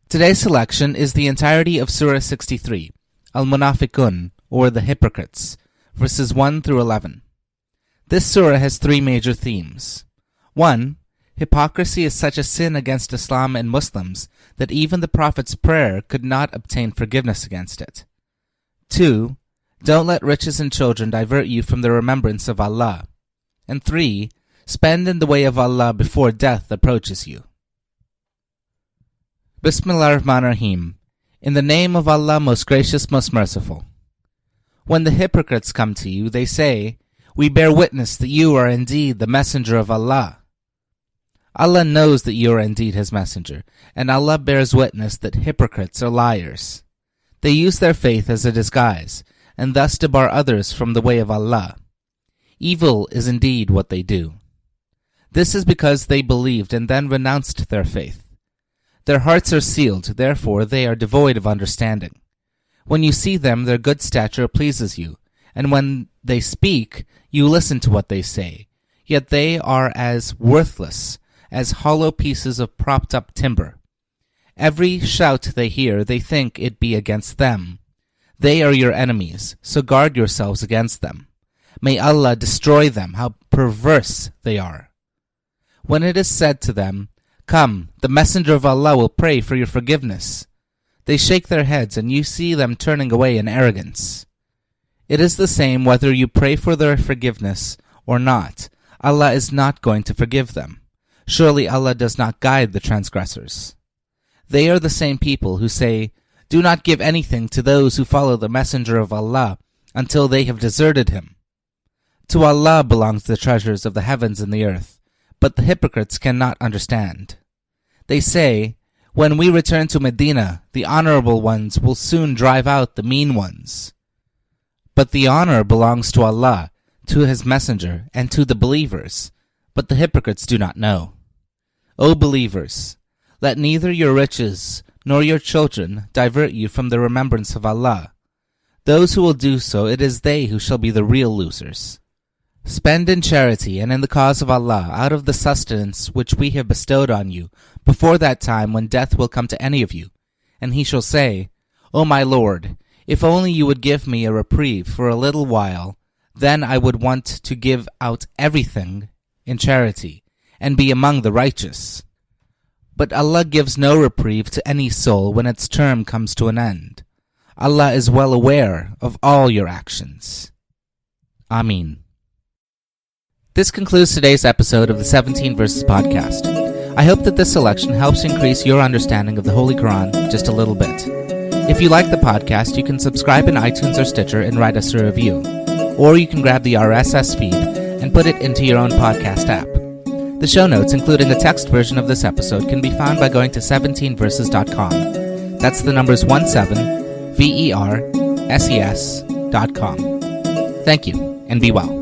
Today's selection is the entirety of Surah 63, Al-Munãfiqün, or the Hypocrites, verses 1 through 11. This surah has three major themes. 1. Hypocrisy is such a sin against Islam and Muslims that even the Prophet's prayer could not obtain forgiveness against it. 2. Don't let riches and children divert you from the remembrance of Allah. And 3. Spend in the way of Allah before death approaches you. Bismillahir-Rahmanir-Rahim. In the name of Allah, most gracious, most merciful. When the hypocrites come to you, they say, "We bear witness that you are indeed the messenger of Allah." Allah knows that you are indeed His messenger, and Allah bears witness that hypocrites are liars. They use their faith as a disguise, and thus debar others from the way of Allah. Evil is indeed what they do. This is because they believed and then renounced their faith. Their hearts are sealed, therefore they are devoid of understanding. When you see them, their good stature pleases you, and when they speak, you listen to what they say. Yet they are as worthless as hollow pieces of propped-up timber. Every shout they hear, they think it be against them. They are your enemies, so guard yourselves against them. May Allah destroy them, how perverse they are. When it is said to them, "Come, the messenger of Allah will pray for your forgiveness," they shake their heads, and you see them turning away in arrogance. It is the same whether you pray for their forgiveness or not. Allah is not going to forgive them. Surely Allah does not guide the transgressors. They are the same people who say, "Do not give anything to those who follow the messenger of Allah until they have deserted him." To Allah belongs the treasures of the heavens and the earth, but the hypocrites cannot understand. They say, "When we return to Medina, the honorable ones will soon drive out the mean ones." But the honor belongs to Allah, to His messenger, and to the believers, but the hypocrites do not know. O believers, let neither your riches nor your children divert you from the remembrance of Allah. Those who will do so, it is they who shall be the real losers. Spend in charity and in the cause of Allah out of the sustenance which we have bestowed on you before that time when death will come to any of you, and he shall say, "O my Lord, if only you would give me a reprieve for a little while, then I would want to give out everything in charity and be among the righteous." But Allah gives no reprieve to any soul when its term comes to an end. Allah is well aware of all your actions. Ameen. This concludes today's episode of the 17 Verses podcast. I hope that this selection helps increase your understanding of the Holy Quran just a little bit. If you like the podcast, you can subscribe in iTunes or Stitcher and write us a review. Or you can grab the RSS feed and put it into your own podcast app. The show notes, including a text version of this episode, can be found by going to 17verses.com. That's the numbers 17, VERSES.com. Thank you, and be well.